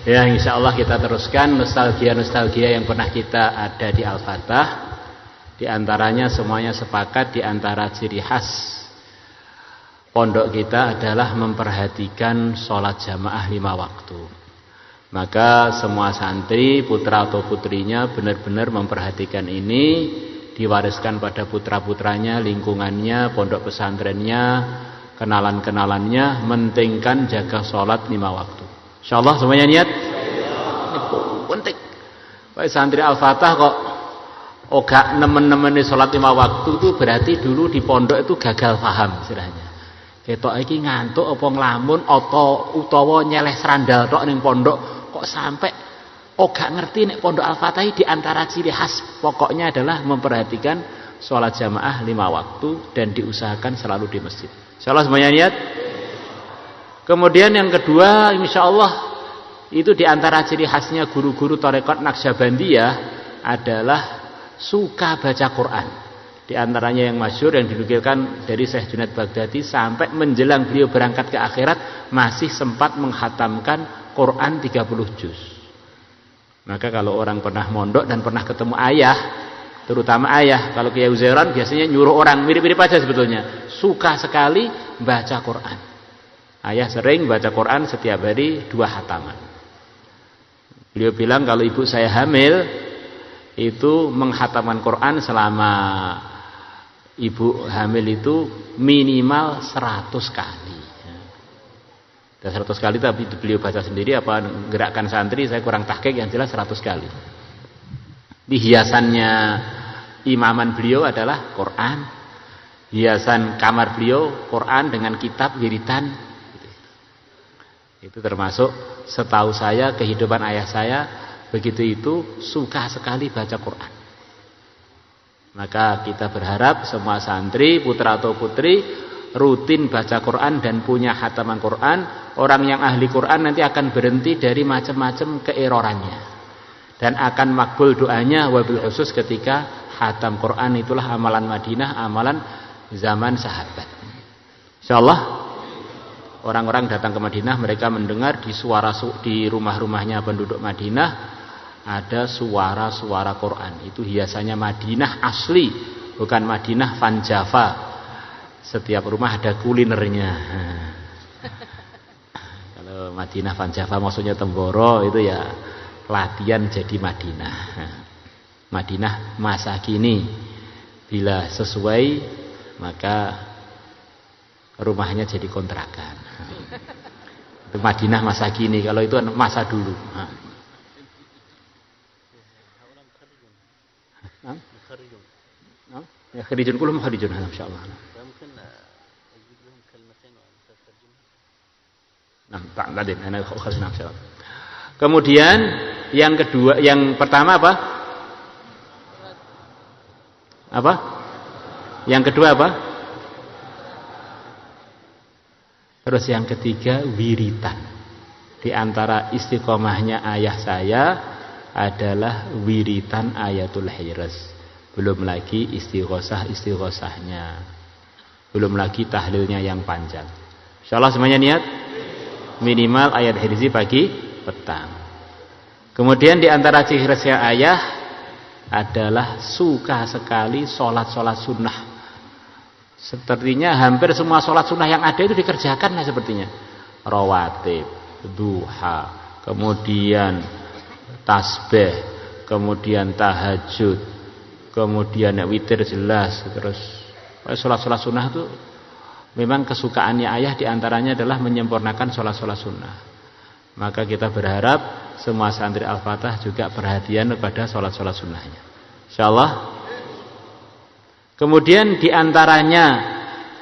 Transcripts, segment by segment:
Ya, insya Allah kita teruskan nostalgia yang pernah kita ada di Al-Fatah. Di antaranya semuanya sepakat di antara ciri khas pondok kita adalah memperhatikan sholat jamaah 5 waktu. Maka semua santri, putra atau putrinya benar-benar memperhatikan ini, diwariskan pada putra-putranya, lingkungannya, pondok pesantrennya, kenalan-kenalannya, mentingkan jaga sholat 5 waktu. Insyaallah semuanya niat. Penting. Baik santri Al-Fatah kok gak nemen-nemeni sholat 5 waktu itu berarti dulu di pondok itu gagal paham istilahnya. Ketok iki ngantuk apa nglamun utawa nyeleh serandal tok ning pondok kok sampai gak ngerti nek pondok Al-Fatah di antara ciri khas pokoknya adalah memperhatikan sholat jamaah 5 waktu dan diusahakan selalu di masjid. Insyaallah semuanya niat. Kemudian yang kedua, insyaallah itu diantara ciri khasnya guru-guru Tarekat Naqsyabandiyah adalah suka baca Quran. Di antaranya yang masyhur yang dinukilkan dari Syekh Junaid Baghdadi sampai menjelang beliau berangkat ke akhirat masih sempat menghatamkan Quran 30 juz. Maka kalau orang pernah mondok dan pernah ketemu ayah, terutama ayah, kalau Kiai Uzairan biasanya nyuruh orang mirip-mirip aja sebetulnya, suka sekali baca Quran. Ayah sering baca Quran setiap hari 2 khataman. Beliau bilang kalau ibu saya hamil itu menghatamkan Quran selama ibu hamil itu minimal 100 kali. Dan 100 kali tapi beliau baca sendiri apa gerakan santri saya kurang tahqiq, yang jelas 100 kali. Di hiasannya imaman beliau adalah Quran. Hiasan kamar beliau Quran dengan kitab wiritan. Itu termasuk setahu saya kehidupan ayah saya begitu itu suka sekali baca Quran. Maka kita berharap semua santri, putra atau putri rutin baca Quran dan punya khataman Quran. Orang yang ahli Quran nanti akan berhenti dari macam-macam keerorannya dan akan makbul doanya, wabil khusus ketika khatam Quran itulah amalan Madinah, amalan zaman sahabat. Insyaallah orang-orang datang ke Madinah, mereka mendengar di rumah-rumahnya penduduk Madinah ada suara-suara Quran. Itu hiasannya Madinah asli, bukan Madinah Van Java. Setiap rumah ada kulinernya. Kalau Madinah Van Java maksudnya Temboro, itu ya latihan jadi Madinah. Madinah masa kini, bila sesuai maka rumahnya jadi kontrakan. Itu Madinah masa kini, kalau itu masa dulu. Ya kharijun kulum kharijun insyaallah. Nah, tak tadi ana khasna insyaallah. Kemudian yang kedua, yang pertama apa? Apa? Yang kedua apa? Terus yang ketiga wiritan. Di antara istiqomahnya ayah saya adalah wiritan Ayatul Hirs. Belum lagi istighosah-istighosahnya. Belum lagi tahlilnya yang panjang. Insyaallah semuanya niat minimal ayat hirzi pagi petang. Kemudian di antara ciri khasnya ayah adalah suka sekali sholat-sholat sunnah. Sepertinya hampir semua sholat sunnah yang ada itu dikerjakan lah sepertinya. Rawatib, duha, kemudian tasbih, kemudian tahajud, kemudian witir jelas. Terus sholat-sholat sunnah itu memang kesukaannya ayah diantaranya adalah menyempurnakan sholat-sholat sunnah. Maka kita berharap semua santri Al-Fatah juga perhatian kepada sholat-sholat sunnahnya, insyaallah. Kemudian diantaranya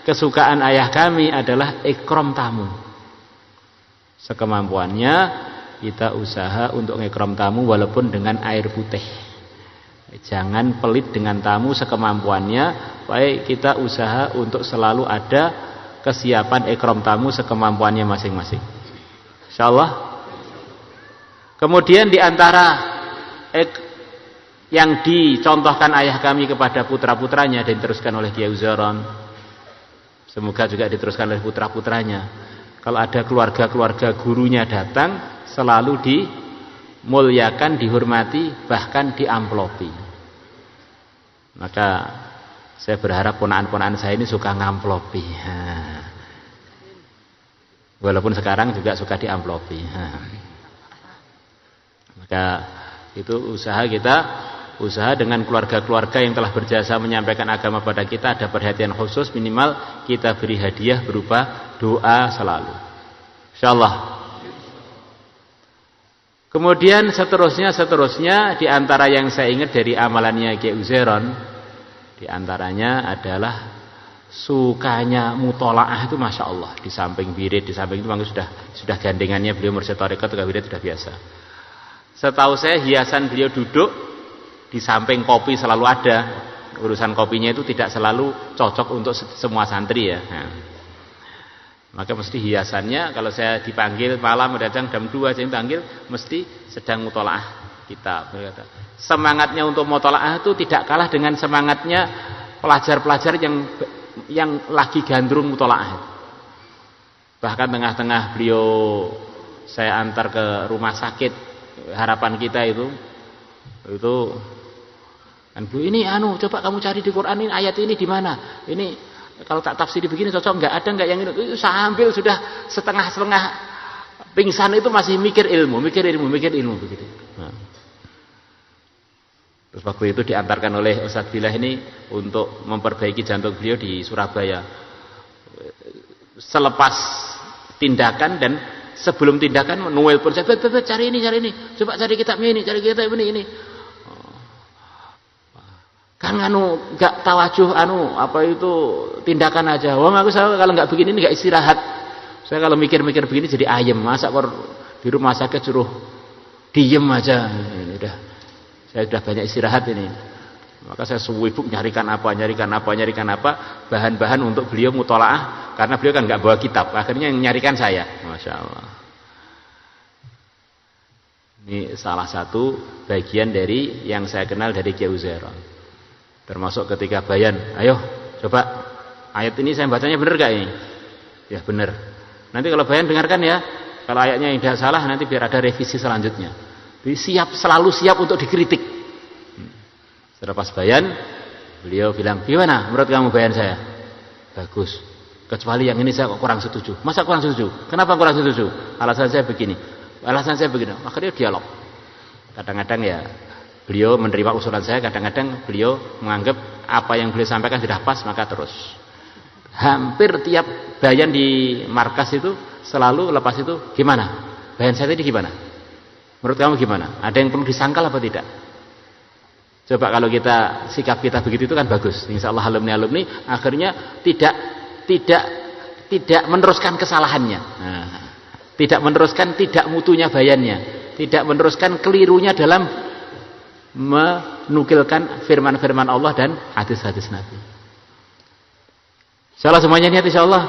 kesukaan ayah kami adalah ikram tamu. Sekemampuannya kita usaha untuk ikram tamu walaupun dengan air putih. Jangan pelit dengan tamu, sekemampuannya. Baik, kita usaha untuk selalu ada kesiapan ikram tamu sekemampuannya masing-masing, insyaallah. Kemudian diantara yang dicontohkan ayah kami kepada putra-putranya dan diteruskan oleh Kiai Uzairan, semoga juga diteruskan oleh putra-putranya. Kalau ada keluarga-keluarga gurunya datang, selalu dimuliakan, dihormati, bahkan diamplopi. Maka saya berharap ponakan-ponakan saya ini suka ngamplopi. Walaupun sekarang juga suka diamplopi. Maka itu usaha dengan keluarga-keluarga yang telah berjasa menyampaikan agama pada kita, ada perhatian khusus, minimal kita beri hadiah berupa doa selalu, insyaallah. Kemudian seterusnya di antara yang saya ingat dari amalannya Kiai Uzairon, di antaranya adalah sukanya mutolaah itu, masya Allah. Di samping wirid, di samping itu memang sudah gandengannya beliau mursyid tarekat, wirid sudah biasa. Setahu saya hiasan beliau duduk di samping kopi selalu ada. Urusan kopinya itu tidak selalu cocok untuk semua santri ya. Maka mesti hiasannya kalau saya dipanggil malam datang jam 2 saya dipanggil mesti sedang mutolaah kitab. Semangatnya untuk mutolaah itu tidak kalah dengan semangatnya pelajar-pelajar yang lagi gandrung mutolaah. Bahkan tengah-tengah beliau saya antar ke rumah sakit harapan kita itu kan Bu, ini coba kamu cari di Quran ini ayat ini di mana? Ini kalau tak tafsiri begini cocok enggak? Ada enggak yang itu? Sambil sudah setengah-setengah pingsan itu masih mikir ilmu begitu. Nah. Terus waktu itu diantarkan oleh Ustadz Billah ini untuk memperbaiki jantung beliau di Surabaya. Selepas tindakan dan sebelum tindakan Noel pun saya cari ini, coba cari kitab ini. Kan enggak tawajuh apa itu tindakan aja. Wong aku kalau enggak begini ini enggak istirahat. Saya kalau mikir-mikir begini jadi ayem. Masa kok di rumah sakit suruh diem aja. Ini udah saya sudah banyak istirahat ini. Maka saya sibuk nyarikan apa, bahan-bahan untuk beliau mutolaah, karena beliau kan enggak bawa kitab. Akhirnya yang nyarikan saya. Masya Allah. Ini salah satu bagian dari yang saya kenal dari Kiai Uzairon. Termasuk ketika bayan, ayo coba ayat ini saya bacanya benar gak ini? Ya benar. Nanti kalau bayan dengarkan ya, kalau ayatnya yang tidak salah nanti biar ada revisi selanjutnya. Selalu siap untuk dikritik. Setelah pas bayan, beliau bilang, gimana menurut kamu bayan saya? Bagus. Kecuali yang ini saya kok kurang setuju. Masa kurang setuju? Kenapa kurang setuju? Alasan saya begini. Akhirnya dialog. Kadang-kadang ya beliau menerima usulan saya, kadang-kadang beliau menganggap apa yang beliau sampaikan sudah pas, maka terus. Hampir tiap bayan di markas itu selalu lepas itu, gimana? Bayan saya tadi gimana? Menurut kamu gimana? Ada yang perlu disangkal apa tidak? Coba kalau sikap kita begitu itu kan bagus. Insyaallah alumni akhirnya tidak meneruskan kesalahannya. Tidak meneruskan tidak mutunya bayannya, tidak meneruskan kelirunya dalam menukilkan firman-firman Allah dan hadis-hadis Nabi. Insyaallah semuanya niat insyaallah.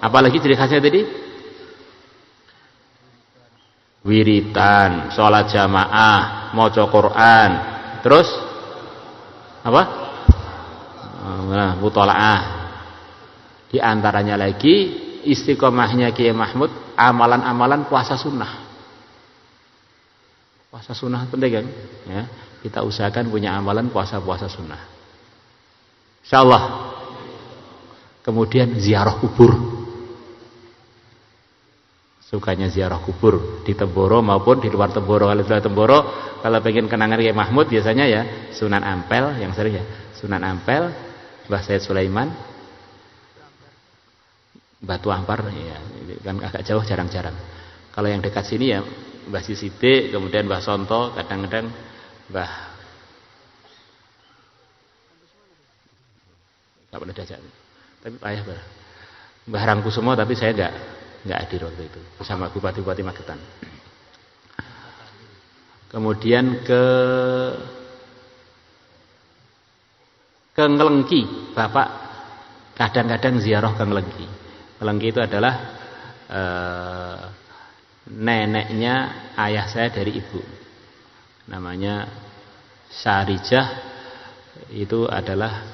Apalagi ciri khasnya tadi? Wiritan, sholat jamaah, maca Quran, terus apa? Mutolaah. Di antaranya lagi istiqomahnya Kiai Mahmud, amalan-amalan puasa sunnah. Puasa sunnah penting kan? Ya, kita usahakan punya amalan puasa-puasa sunnah. Insyaallah. Kemudian ziarah kubur. Sukanya ziarah kubur di Temboro maupun di luar Temboro. Kalau di luar Temboro, kalau pengen kenangan Kiai Mahmud biasanya ya Sunan Ampel yang sering ya. Sunan Ampel, Mbah Said Sulaiman, Batu Ampar ya, kan agak jauh jarang-jarang. Kalau yang dekat sini ya Mbah Sidik, kemudian Mbah Sonto, kadang-kadang Mbah nggak pernah diajak, tapi ayah Mbah Rangkusumo, tapi saya nggak hadir waktu itu bersama Bupati Magetan. Kemudian ke Ngelengki, Bapak kadang-kadang ziarah ke Ngelengki. Ngelengki itu adalah neneknya ayah saya dari ibu, namanya Syarijah. Itu adalah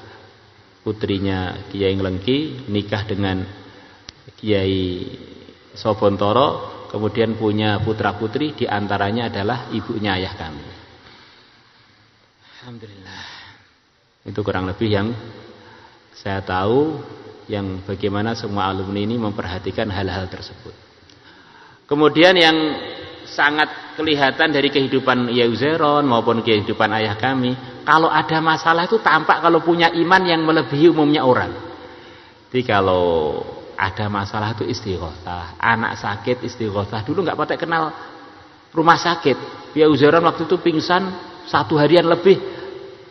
putrinya Kiai Ngelengki, nikah dengan Kiai Sobontoro, kemudian punya putra-putri, di antaranya adalah ibunya ayah kami. Alhamdulillah. Itu kurang lebih yang saya tahu, yang bagaimana semua alumni ini memperhatikan hal-hal tersebut. Kemudian yang sangat kelihatan dari kehidupan Yauzeron maupun kehidupan ayah kami, kalau ada masalah itu tampak kalau punya iman yang melebihi umumnya orang. Jadi kalau ada masalah itu istighotsah, anak sakit istighotsah. Dulu nggak pada kenal rumah sakit. Yauzeron waktu itu pingsan 1 harian lebih.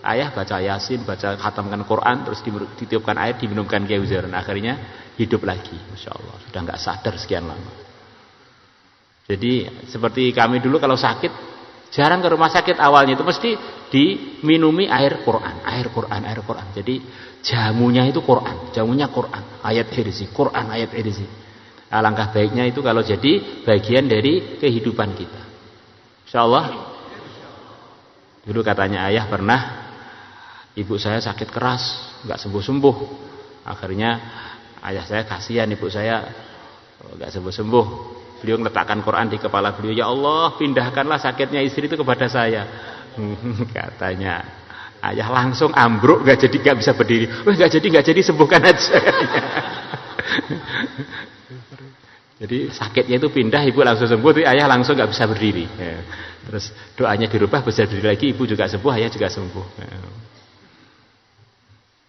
Ayah baca Yasin, baca khatamkan Quran, terus ditiupkan air, diminumkan ke Yauzeron. Akhirnya hidup lagi, Masya Allah. Sudah nggak sadar sekian lama. Jadi seperti kami dulu kalau sakit jarang ke rumah sakit, awalnya itu mesti diminumi air Quran, air Quran, air Quran. Jadi jamunya itu Quran, jamunya Quran, ayat hirzi, Quran, ayat hirzi. Alangkah baiknya itu kalau jadi bagian dari kehidupan kita. Insya Allah. Dulu katanya ayah pernah, ibu saya sakit keras, nggak sembuh-sembuh. Akhirnya ayah saya kasihan, ibu saya nggak sembuh-sembuh. Beliau meletakkan Quran di kepala beliau, ya Allah pindahkanlah sakitnya istri itu kepada saya. Katanya ayah langsung ambruk, nggak bisa berdiri. Nggak jadi sembuhkan aja. Jadi sakitnya itu pindah, ibu langsung sembuh, tapi ayah langsung nggak bisa berdiri. Ya. Terus doanya dirubah, bisa berdiri lagi, ibu juga sembuh, ayah juga sembuh. Ya.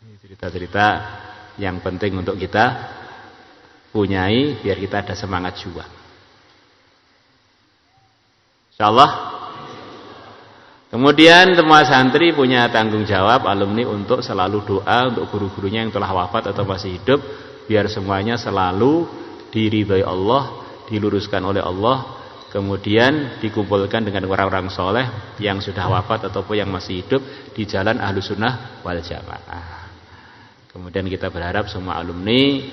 Ini cerita-cerita yang penting untuk kita punyai, biar kita ada semangat juang. Insyaallah. Kemudian semua santri punya tanggung jawab, alumni, untuk selalu doa untuk guru-gurunya yang telah wafat atau masih hidup, biar semuanya selalu diridhai Allah, diluruskan oleh Allah, kemudian dikumpulkan dengan orang-orang soleh yang sudah wafat ataupun yang masih hidup di jalan Ahlus Sunnah wal Jamaah. Kemudian kita berharap semua alumni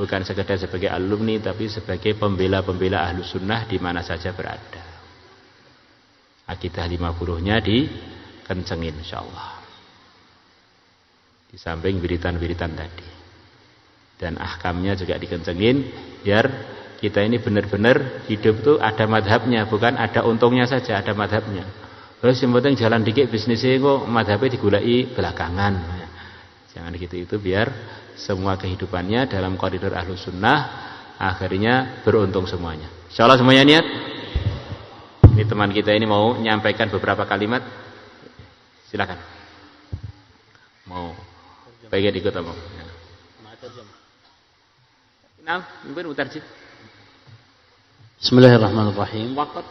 bukan sekedar sebagai alumni, tapi sebagai pembela-pembela Ahlus Sunnah di mana saja berada. Akidah 50-nya dikencengin insyaallah. Di samping wiritan-wiritan tadi. Dan ahkamnya juga dikencengin, biar kita ini benar-benar hidup tuh ada madhabnya, bukan ada untungnya saja, ada madhabnya. Terus yang penting jalan dikit bisnisnya kok madhabnya digulai belakangan. Jangan gitu, itu biar semua kehidupannya dalam koridor Ahlus Sunnah, akhirnya beruntung semuanya. Insyaallah semuanya niat. Ini teman kita ini mau menyampaikan beberapa kalimat. Silakan. Mau pengen ikut apa? Nah, mungkin utarjim. Bismillahirrahmanirrahim. Waqt.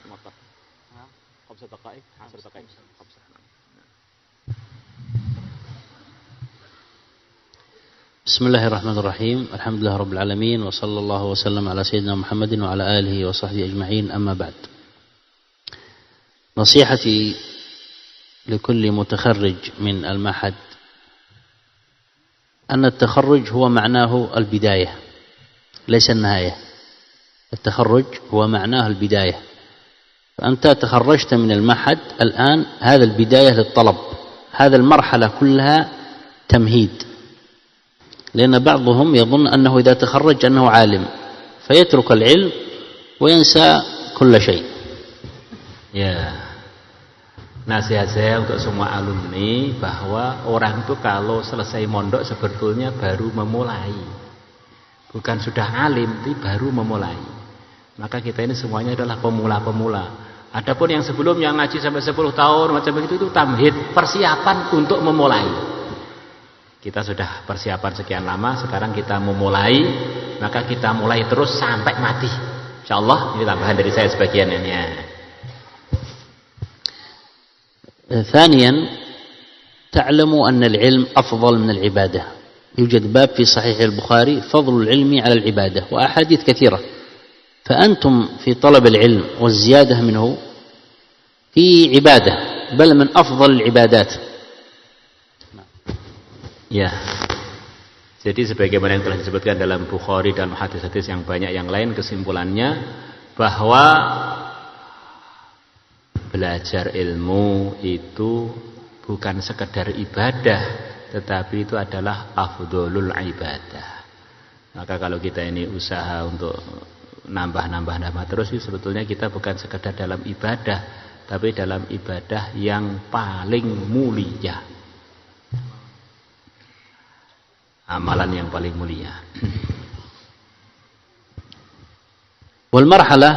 5 دقائق 10 دقائق. بسم الله الرحمن الرحيم. الحمد لله رب العالمين، وصلى الله وسلم على سيدنا محمد وعلى آله وصحبه أجمعين. أما بعد، نصيحتي لكل متخرج من المعهد أن التخرج هو معناه البداية ليس النهاية. التخرج هو معناه البداية. فأنت تخرجت من المعهد الآن، هذا البداية للطلب، هذا المرحلة كلها تمهيد. لأن بعضهم يظن أنه إذا تخرج أنه عالم فيترك العلم وينسى كل شيء. Ya, nasihat saya untuk semua alumni bahwa orang itu kalau selesai mondok sebetulnya baru memulai, bukan sudah alim, tapi baru memulai. Maka kita ini semuanya adalah pemula-pemula. Adapun yang sebelumnya ngaji sampai 10 tahun macam begitu, itu tamhid, persiapan untuk memulai. Kita sudah persiapan sekian lama, sekarang kita memulai, maka kita mulai terus sampai mati. Insyaallah, ini tambahan dari saya sebagiannya. ثانيا، تعلموا أن العلم أفضل من العبادة. يوجد باب في صحيح البخاري فضل العلم على العبادة، وأحاديث كثيرة. فأنتم في طلب العلم والزيادة منه في عبادة، بل من أفضل العبادات. Ya. Jadi sebagaimana yang telah disebutkan dalam Bukhari dan hadis-hadis yang banyak yang lain, kesimpulannya bahwa belajar ilmu itu bukan sekedar ibadah, tetapi itu adalah afdholul ibadah. Maka kalau kita ini usaha untuk nambah terus itu sebetulnya kita bukan sekedar dalam ibadah, tapi dalam ibadah yang paling mulia. Amalan yang paling mulia. والمرحلة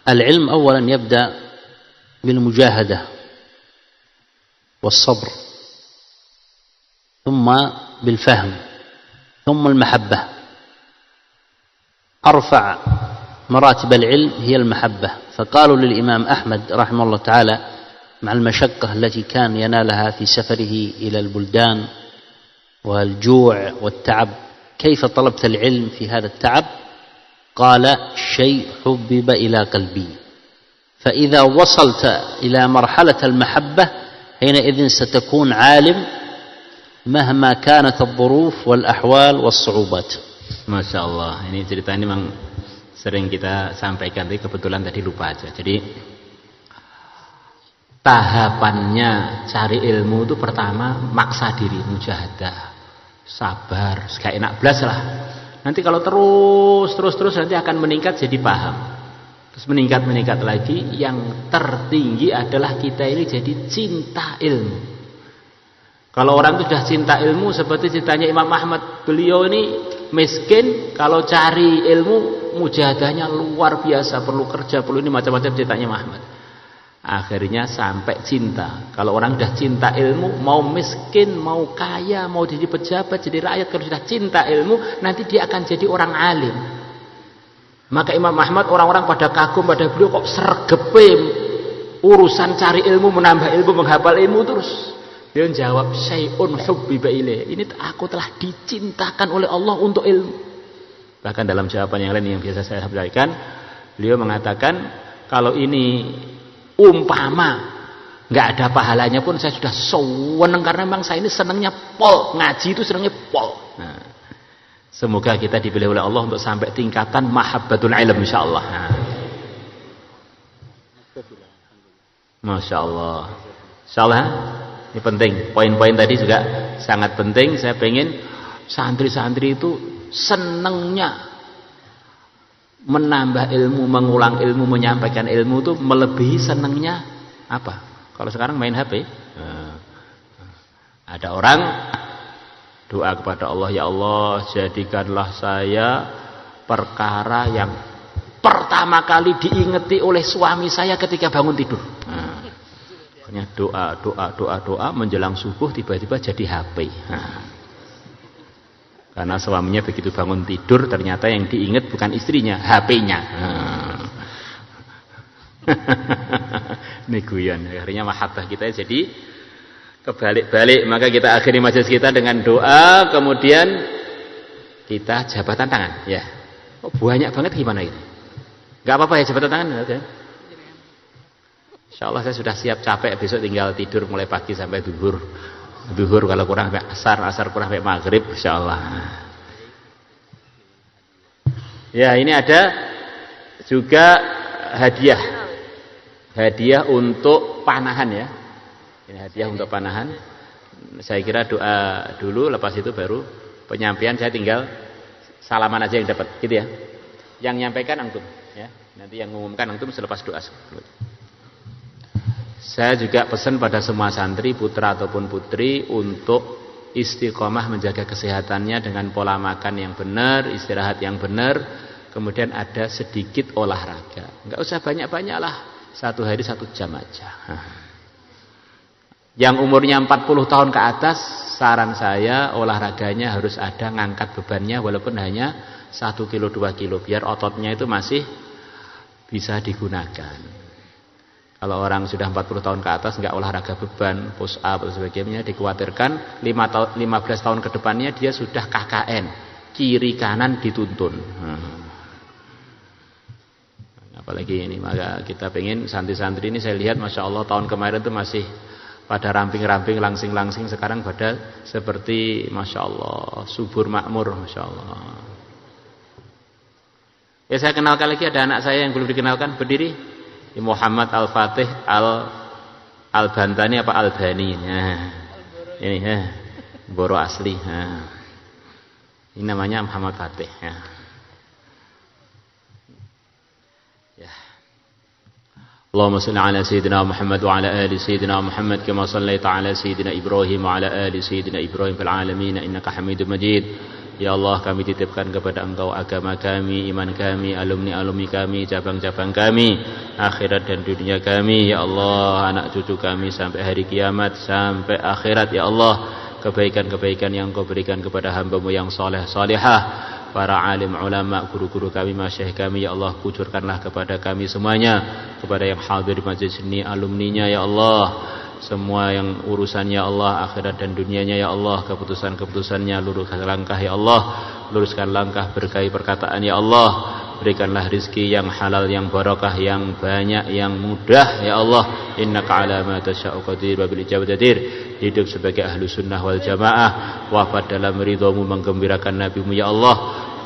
العلم أولا يبدأ بالمجاهدة والصبر ثم بالفهم ثم المحبة. أرفع مراتب العلم هي المحبة، فقالوا للإمام أحمد رحمه الله تعالى مع المشقة التي كان ينالها في سفره إلى البلدان والجوع والتعب: كيف طلبت العلم في هذا التعب؟ قال: شيء حبب إلى قلبي. فإذا وصلت إلى مرحلة المحبة حينئذ ستكون عالم مهما كانت الظروف والأحوال والصعوبات. Masya Allah, ini cerita ini memang sering kita sampaikan, tapi kebetulan tadi lupa aja. Jadi tahapannya cari ilmu itu pertama maksa diri, mujahadah, sabar, gak enak belas lah. Nanti kalau terus nanti akan meningkat jadi paham. Terus meningkat lagi, yang tertinggi adalah kita ini jadi cinta ilmu. Kalau orang itu sudah cinta ilmu, seperti ceritanya Imam Ahmad, beliau ini miskin, kalau cari ilmu mujahadahnya luar biasa, perlu kerja, perlu ini macam-macam ceritanya Ahmad. Akhirnya sampai cinta. Kalau orang sudah cinta ilmu, mau miskin, mau kaya, mau jadi pejabat, jadi rakyat, kalau sudah cinta ilmu, nanti dia akan jadi orang alim. Maka Imam Ahmad, orang-orang pada kagum pada beliau, kok sregepe urusan cari ilmu, menambah ilmu, menghafal ilmu terus. Dia jawab, syai'un hubbiba ilaih. Ini aku telah dicintakan oleh Allah untuk ilmu. Bahkan dalam jawaban yang lain yang biasa saya sampaikan, beliau mengatakan, kalau ini umpama nggak ada pahalanya pun saya sudah seneng, karena memang saya ini senangnya pol, ngaji itu senangnya pol. Nah, semoga kita dipilih oleh Allah untuk sampai tingkatan mahabbatul ilm insyaallah. Nah. Masya Allah. Insyaallah ini penting. Poin-poin tadi juga sangat penting. Saya pengen santri-santri itu senangnya menambah ilmu, mengulang ilmu, menyampaikan ilmu itu melebihi senangnya apa? Kalau sekarang main HP. Ada orang doa kepada Allah, ya Allah jadikanlah saya perkara yang pertama kali diingeti oleh suami saya ketika bangun tidur. Doa menjelang subuh tiba-tiba jadi HP. Karena suaminya begitu bangun tidur ternyata yang diingat bukan istrinya, HP-nya. Ini guyon. Akhirnya mahabbah kita jadi kebalik-balik. Maka kita akhiri majelis kita dengan doa, kemudian kita jabatan tangan. Ya, oh, banyak banget gimana ini? Gak apa-apa ya jabatan tangan. Ya. Insya Allah saya sudah siap, capek, besok tinggal tidur mulai pagi sampai duhur kalau kurang sampai asar kurang sampai maghrib, insya Allah. Ya, ini ada juga hadiah untuk panahan ya. Ini hadiah untuk panahan. Saya kira doa dulu, lepas itu baru penyampaian. Saya tinggal salaman aja yang dapat, gitu ya. Yang nyampaikan antum, ya. Nanti yang mengumumkan antum selepas doa. Saya juga pesan pada semua santri, putra ataupun putri, untuk istiqomah menjaga kesehatannya dengan pola makan yang benar, istirahat yang benar, kemudian ada sedikit olahraga. Enggak usah banyak-banyak lah, 1 hari 1 jam aja. Yang umurnya 40 tahun ke atas, saran saya olahraganya harus ada, ngangkat bebannya walaupun hanya 1 kilo 2 kilo, biar ototnya itu masih bisa digunakan. Kalau orang sudah 40 tahun ke atas nggak olahraga beban, push up dan sebagainya, dikhawatirkan 15 tahun ke depannya dia sudah KKN, kiri kanan dituntun. Apalagi ini, maka kita pengen santri-santri ini, saya lihat Masya Allah tahun kemarin itu masih pada ramping-ramping, langsing-langsing, sekarang pada seperti Masya Allah subur makmur, Masya Allah. Ya, saya kenalkan lagi, ada anak saya yang belum dikenalkan, berdiri. Muhammad Al-Fatih Al-Bantani apa Al-Bani. Nah, ini Boro asli. Nah. Ini namanya Muhammad Fatih. Ya. اللهم صل على سيدنا محمد وعلى آل سيدنا محمد كما صليت على سيدنا إبراهيم وعلى آل سيدنا إبراهيم في العالمين إنك حميد مجيد. Ya Allah, kami titipkan kepada Engkau agama kami, iman kami, alumni-alumni kami, cabang-cabang kami, akhirat dan dunia kami. Ya Allah, anak cucu kami sampai hari kiamat, sampai akhirat. Ya Allah, kebaikan-kebaikan yang Engkau berikan kepada hamba-Mu yang soleh solehah, para alim ulama, guru-guru kami, masyayikh kami. Ya Allah, kucurkanlah kepada kami semuanya, kepada yang hadir di majelis ini, alumninya. Ya Allah, semua yang urusannya Allah, akhirat dan dunianya. Ya Allah, keputusan-keputusannya luruskan langkah. Ya Allah, luruskan langkah, berkahi perkataan. Ya Allah, berikanlah rizki yang halal, yang barakah, yang banyak, yang mudah. Ya Allah, innaka ala ma tasya'u qadir wa bil ijabati jadir. Hidup sebagai ahlu sunnah wal jamaah, wafat dalam ridhamu, menggembirakan nabimu. Ya Allah,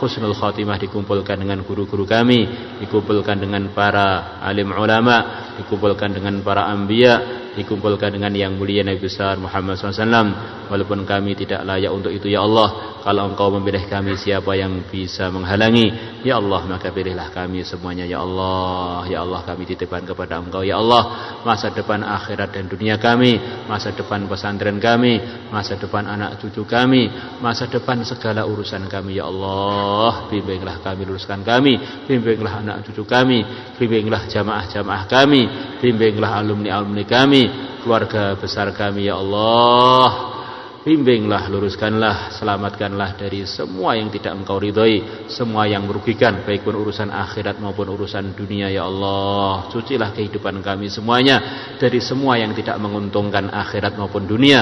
husnul khatimah, dikumpulkan dengan guru-guru kami, dikumpulkan dengan para alim ulama, dikumpulkan dengan para anbiya, dikumpulkan dengan yang mulia Nabi besar Muhammad SAW. Walaupun kami tidak layak untuk itu, ya Allah, kalau Engkau memilih kami, siapa yang bisa menghalangi? Ya Allah, maka pilihlah kami semuanya. Ya Allah, ya Allah, kami titipkan kepada Engkau. Ya Allah, masa depan akhirat dan dunia kami, masa depan pesantren kami, masa depan anak cucu kami, masa depan segala urusan kami. Ya Allah, bimbinglah kami, luruskan kami, bimbinglah anak cucu kami, bimbinglah jamaah-jamaah kami, bimbinglah alumni-alumni kami, keluarga besar kami. Ya Allah, bimbinglah, luruskanlah, selamatkanlah dari semua yang tidak Engkau ridhoi, semua yang merugikan, baik pun urusan akhirat maupun urusan dunia. Ya Allah, cucilah kehidupan kami semuanya dari semua yang tidak menguntungkan akhirat maupun dunia,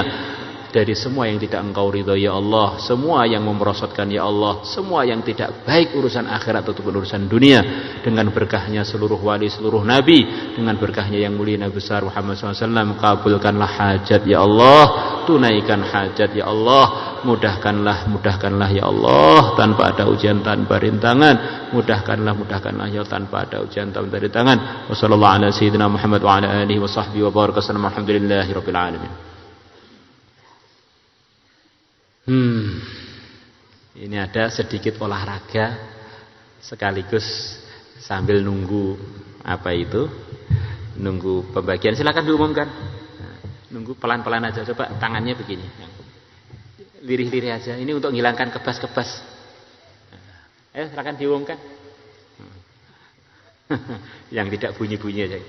dari semua yang tidak Engkau ridhoi. Ya Allah, semua yang memerosotkan. Ya Allah, semua yang tidak baik urusan akhirat ataupun urusan dunia, dengan berkahnya seluruh wali, seluruh nabi, dengan berkahnya yang mulia Nabi besar Muhammad SAW, kabulkanlah hajat. Ya Allah, tunaikan hajat. Ya Allah, mudahkanlah ya Allah, tanpa ada ujian, tanpa rintangan. Mudahkanlah ya tanpa ada ujian, tanpa rintangan. Wassallallahu ala sayyidina Muhammad wa ala alihi wa sahbihi wa baraka sallam. Alhamdulillahi rabbil alamin. Ini ada sedikit olahraga sekaligus sambil nunggu apa itu? Nunggu pembagian. Silakan diumumkan. Nunggu pelan-pelan aja. Coba tangannya begini. Lirih-lirih aja. Ini untuk menghilangkan kebas-kebas. Ayo silakan diumumkan. Yang tidak bunyi-bunyi aja.